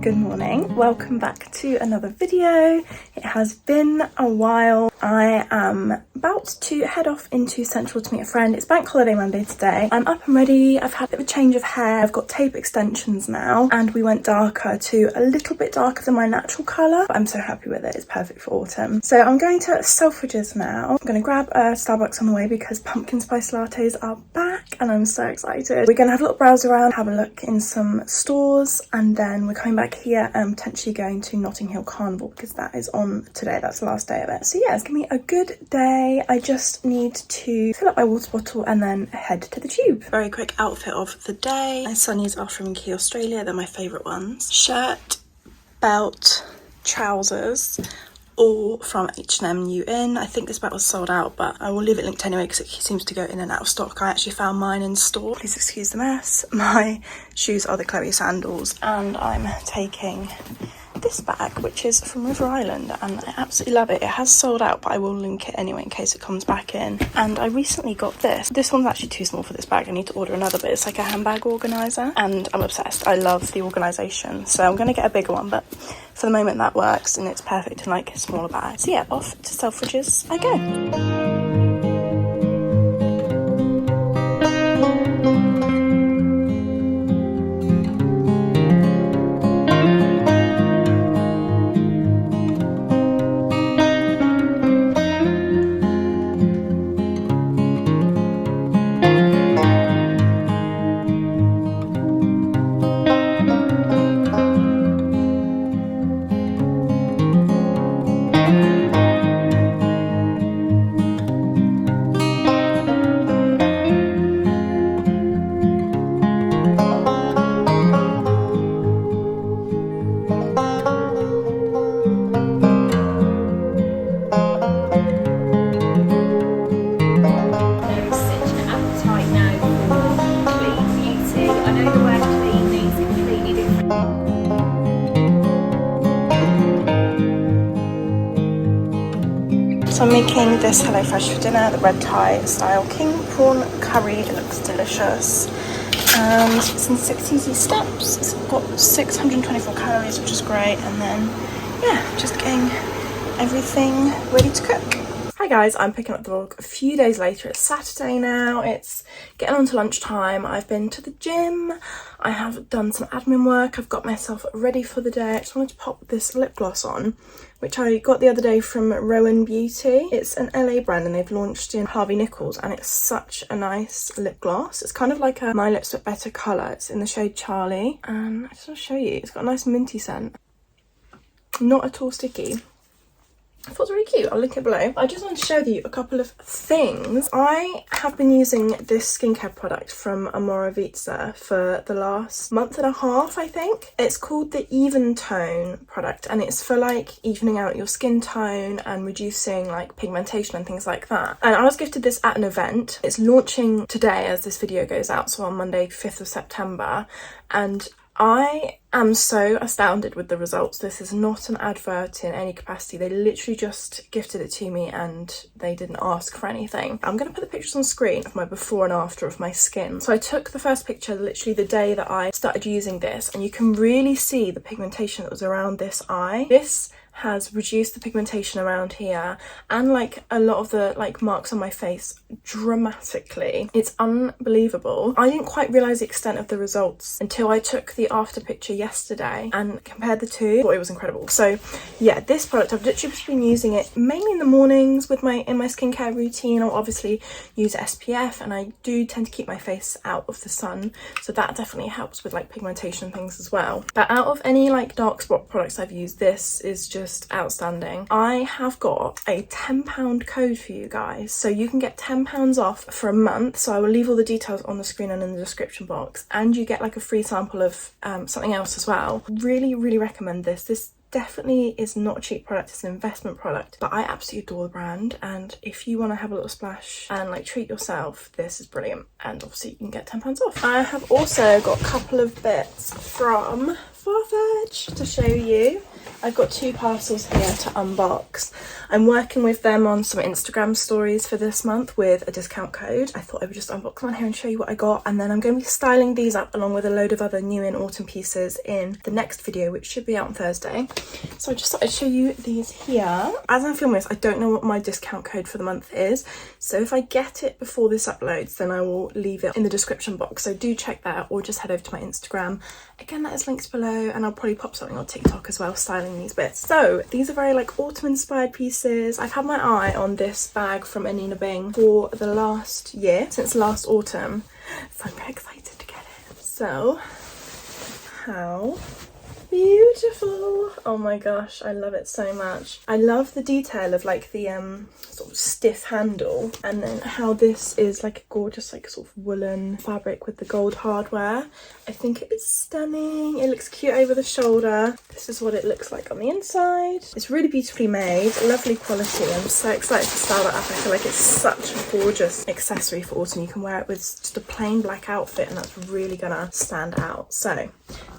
Good morning, welcome back to another video. It has been a while. I am about to head off into Central to meet a friend. It's bank holiday Monday today. I'm up and ready. I've had a bit of a change of hair. I've got tape extensions now and we went darker to a little bit darker than my natural colour, but I'm so happy with it. It's perfect for autumn. So I'm going to Selfridges now. I'm going to grab a Starbucks on the way because pumpkin spice lattes are back and I'm so excited. We're going to have a little browse around, have a look in some stores, and then we're coming back here and potentially going to Notting Hill Carnival because that is on today. That's the last day of it. So yeah, it's gonna be a good day. I just need to fill up my water bottle and then head to the tube. Very quick outfit of the day. My sunnies are from Key Australia. They're my favourite ones. Shirt, belt, trousers, all from H&M New In. I think this belt was sold out, but I will leave it linked anyway because it seems to go in and out of stock. I actually found mine in store. Please excuse the mess. My shoes are the Chloe sandals and I'm taking this bag, which is from River Island, and I absolutely love it. It has sold out, but I will link it anyway in case it comes back in. And I recently got this. This one's actually too small for this bag. I need to order another, but it's like a handbag organizer and I'm obsessed. I love the organization, so I'm gonna get a bigger one, but for the moment that works and it's perfect in like a smaller bag. So yeah, off to Selfridges I go. So I'm making this HelloFresh for dinner, the red Thai style king prawn curry. It looks delicious and it's in 6 easy steps. It's got 624 calories, which is great. And then yeah, just getting everything ready to cook. Hi guys, I'm picking up the vlog a few days later. It's Saturday now, it's getting on to lunchtime. I've been to the gym, I have done some admin work, I've got myself ready for the day. I just wanted to pop this lip gloss on, which I got the other day from Rowan Beauty. It's an LA brand and they've launched in Harvey Nichols and it's such a nice lip gloss. It's kind of like a My Lips But Better colour. It's in the shade Charlie and I just want to show you, it's got a nice minty scent. Not at all sticky. I thought it was really cute. I'll link it below. I just want to show you a couple of things. I have been using this skincare product from Omorovicza for the last month and a half, I think. It's called the Even Tone product and it's for like evening out your skin tone and reducing like pigmentation and things like that. And I was gifted this at an event. It's launching today as this video goes out, so on Monday 5th of September, and I am so astounded with the results. This is not an advert in any capacity. They literally just gifted it to me and they didn't ask for anything. I'm going to put the pictures on screen of my before and after of my skin. So I took the first picture literally the day that I started using this and you can really see the pigmentation that was around this eye. This has reduced the pigmentation around here and like a lot of the like marks on my face dramatically. It's unbelievable. I didn't quite realize the extent of the results until I took the after picture yesterday and compared the two. I thought it was incredible. So yeah, this product, I've literally just been using it mainly in the mornings with my skincare routine. I'll obviously use SPF and I do tend to keep my face out of the sun, so that definitely helps with like pigmentation and things as well. But out of any like dark spot products I've used, this is just outstanding. I have got a £10 code for you guys, so you can get £10 off for a month. So I will leave all the details on the screen and in the description box, and you get like a free sample of something else as well. Really recommend this. This definitely is not a cheap product, it's an investment product, but I absolutely adore the brand, and if you want to have a little splash and like treat yourself, this is brilliant. And obviously you can get £10 off. I have also got a couple of bits from Farfetch to show you. I've got 2 parcels here to unbox. I'm working with them on some Instagram stories for this month with a discount code. I thought I would just unbox one here and show you what I got, and then I'm going to be styling these up along with a load of other new in autumn pieces in the next video, which should be out on Thursday. So I just thought I'd show you these here. As I'm filming this, I don't know what my discount code for the month is, so if I get it before this uploads, then I will leave it in the description box, so do check that, or just head over to my Instagram. Again, that is linked below, and I'll probably pop something on TikTok as well styling these bits. So these are very like autumn inspired pieces. I've had my eye on this bag from Anina Bing for the last year, since last autumn, so I'm very excited to get it. So how beautiful. Oh my gosh, I love it so much. I love the detail of like the sort of stiff handle, and then how this is like a gorgeous like sort of woolen fabric with the gold hardware. I think it is stunning. It looks cute over the shoulder. This is what it looks like on the inside. It's really beautifully made, lovely quality. I'm so excited to style that up. I feel like it's such a gorgeous accessory for autumn. You can wear it with just a plain black outfit and that's really gonna stand out. So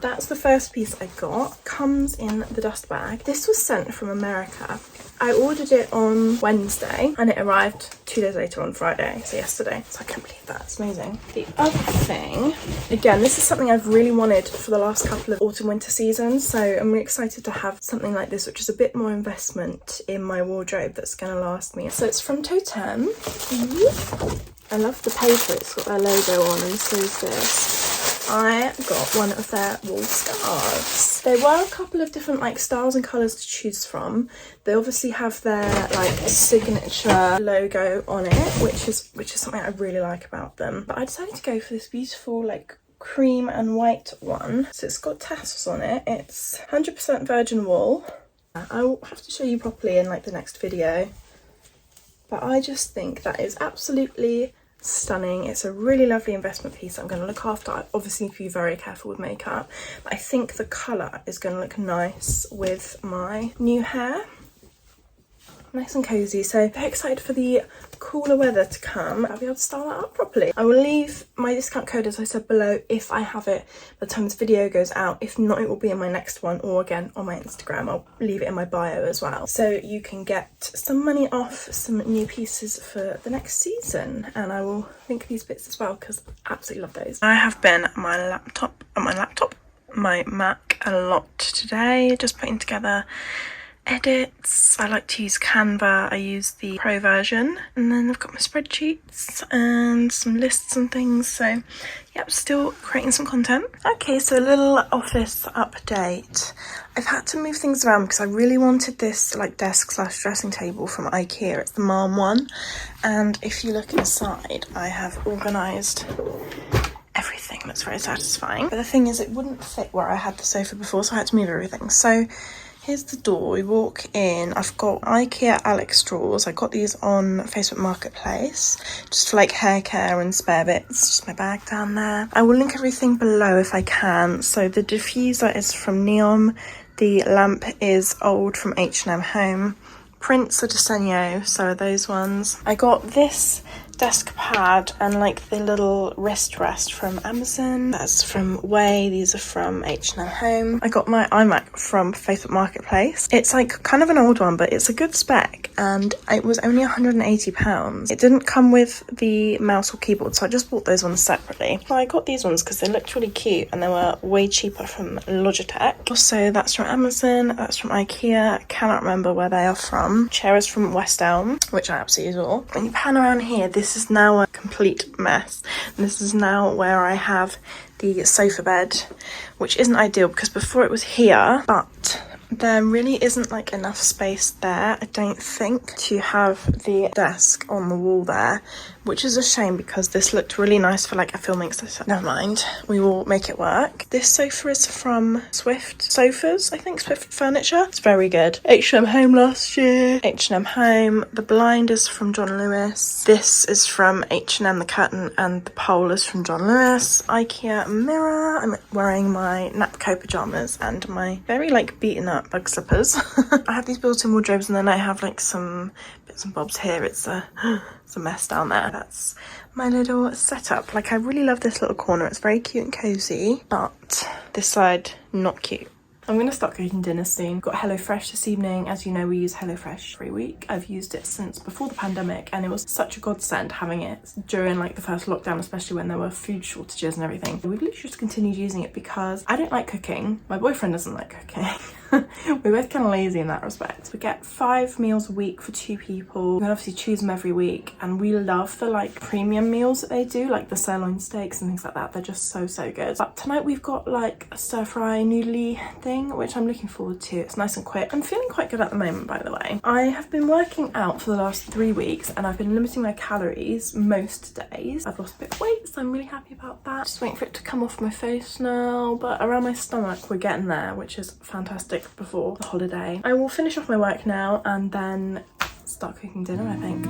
that's the first piece I got. Comes in the dust bag. This was sent from America. I ordered it on Wednesday and it arrived 2 days later on Friday, so yesterday. So I can't believe that, it's amazing. The other thing, again, this is something I've really wanted for the last couple of autumn winter seasons, so I'm really excited to have something like this, which is a bit more investment in my wardrobe that's going to last me. So it's from Totem. I love the paper, it's got their logo on, and so is this. I got one of their wool scarves. There were a couple of different like styles and colours to choose from. They obviously have their like signature logo on it, which is something I really like about them. But I decided to go for this beautiful like cream and white one. So it's got tassels on it. It's 100% virgin wool. I will have to show you properly in like the next video. But I just think that is absolutely stunning. It's a really lovely investment piece I'm going to look after. I obviously need to be very careful with makeup, but I think the colour is going to look nice with my new hair. Nice and cozy, so very excited for the cooler weather to come. I'll be able to style that up properly. I will leave my discount code, as I said, below if I have it by the time this video goes out. If not, it will be in my next one, or again on my Instagram. I'll leave it in my bio as well, so you can get some money off some new pieces for the next season, and I will link these bits as well because I absolutely love those. I have been at my Mac a lot today, just putting together edits. I like to use Canva. I use the pro version, and then I've got my spreadsheets and some lists and things, so yep, still creating some content. Okay, so a little office update. I've had to move things around because I really wanted this like desk slash dressing table from IKEA. It's the Malm one, and if you look inside, I have organised everything. That's very satisfying, but the thing is it wouldn't fit where I had the sofa before, so I had to move everything. So here's the door. We walk in. I've got IKEA Alex straws. I got these on Facebook Marketplace, just for like hair care and spare bits. Just my bag down there. I will link everything below if I can. So the diffuser is from Neom. The lamp is old from H&M Home. Prints are Desenio, so are those ones. I got this desk pad and like the little wrist rest from Amazon. That's from Way. These are from H&M Home. I got my iMac from Facebook Marketplace. It's like kind of an old one, but it's a good spec, and it was only £180. It didn't come with the mouse or keyboard, so I just bought those ones separately. So I got these ones because they looked really cute and they were way cheaper from Logitech. Also, that's from Amazon, that's from IKEA. I cannot remember where they are from. Chair is from West Elm, which I absolutely adore. When you pan around here, this is now a complete mess. This is now where I have the sofa bed, which isn't ideal because before it was here, but there really isn't like enough space there, I don't think, to have the desk on the wall there, which is a shame because this looked really nice for like a filming session. Never mind, we will make it work. This sofa is from Swift Sofas, I think, Swift Furniture. It's very good. H&M Home last year. H&M Home. The blind is from John Lewis. This is from H&M, the curtain, and the pole is from John Lewis. IKEA mirror. I'm wearing my Napco pyjamas and my very like beaten up bug slippers. I have these built-in wardrobes, and then I have like some bits and bobs here. It's a mess down there. That's my little setup. Like, I really love this little corner. It's very cute and cozy, but this side, not cute. I'm gonna start cooking dinner soon. Got HelloFresh this evening. As you know, we use HelloFresh every week. I've used it since before the pandemic, and it was such a godsend having it during like the first lockdown, especially when there were food shortages and everything. We've literally just continued using it because I don't like cooking. My boyfriend doesn't like cooking. We're both kind of lazy in that respect. We get 5 meals a week for 2 people. We can obviously choose them every week, and we love the like premium meals that they do, like the sirloin steaks and things like that. They're just so good. But tonight we've got like a stir fry noodly thing, which I'm looking forward to. It's nice and quick. I'm feeling quite good at the moment, by the way. I have been working out for the last 3 weeks, and I've been limiting my calories most days. I've lost a bit of weight, so I'm really happy about that. Just waiting for it to come off my face now, but around my stomach we're getting there, which is fantastic before the holiday. I will finish off my work now and then start cooking dinner, I think.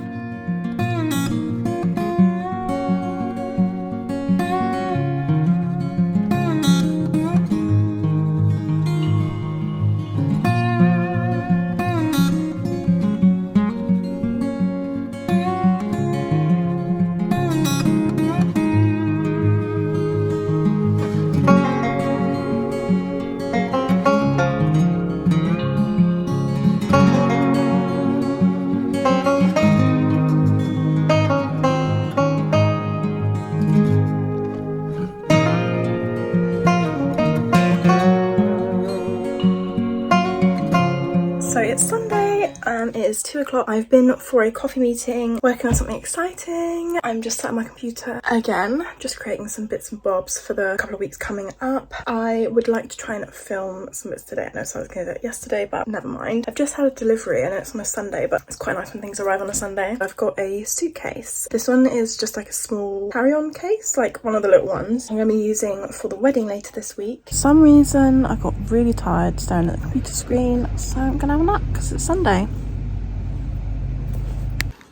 So it's Sunday and it is 2 o'clock. I've been for a coffee meeting, working on something exciting. I'm just sat at my computer again, just creating some bits and bobs for the couple of weeks coming up. I would like to try and film some bits today. I know so I was going to do it yesterday, but never mind. I've just had a delivery. I know it's on a Sunday, but it's quite nice when things arrive on a Sunday. I've got a suitcase. This one is just like a small carry-on case, like one of the little ones I'm going to be using for the wedding later this week. For some reason, I got really tired staring at the computer screen, so I'm going to have a nap because it's Sunday.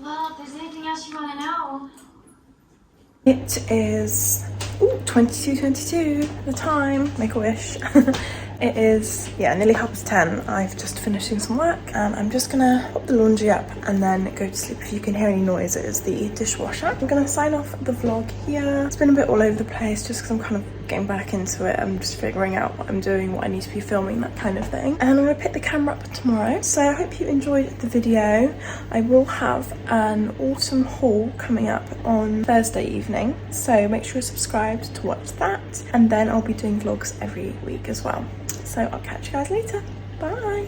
Well, if there's anything else you want to know. It is 22:22 the time. Make a wish. It is, yeah, nearly 10:30. I've just finished doing some work and I'm just gonna pop the laundry up and then go to sleep. If you can hear any noise, it is the dishwasher. I'm gonna sign off the vlog here. It's been a bit all over the place just because I'm kind of getting back into it. I'm just figuring out what I'm doing, what I need to be filming, that kind of thing. And I'm gonna pick the camera up tomorrow. So I hope you enjoyed the video. I will have an autumn haul coming up on Thursday evening. So make sure you're subscribed to watch that. And then I'll be doing vlogs every week as well. So I'll catch you guys later. Bye.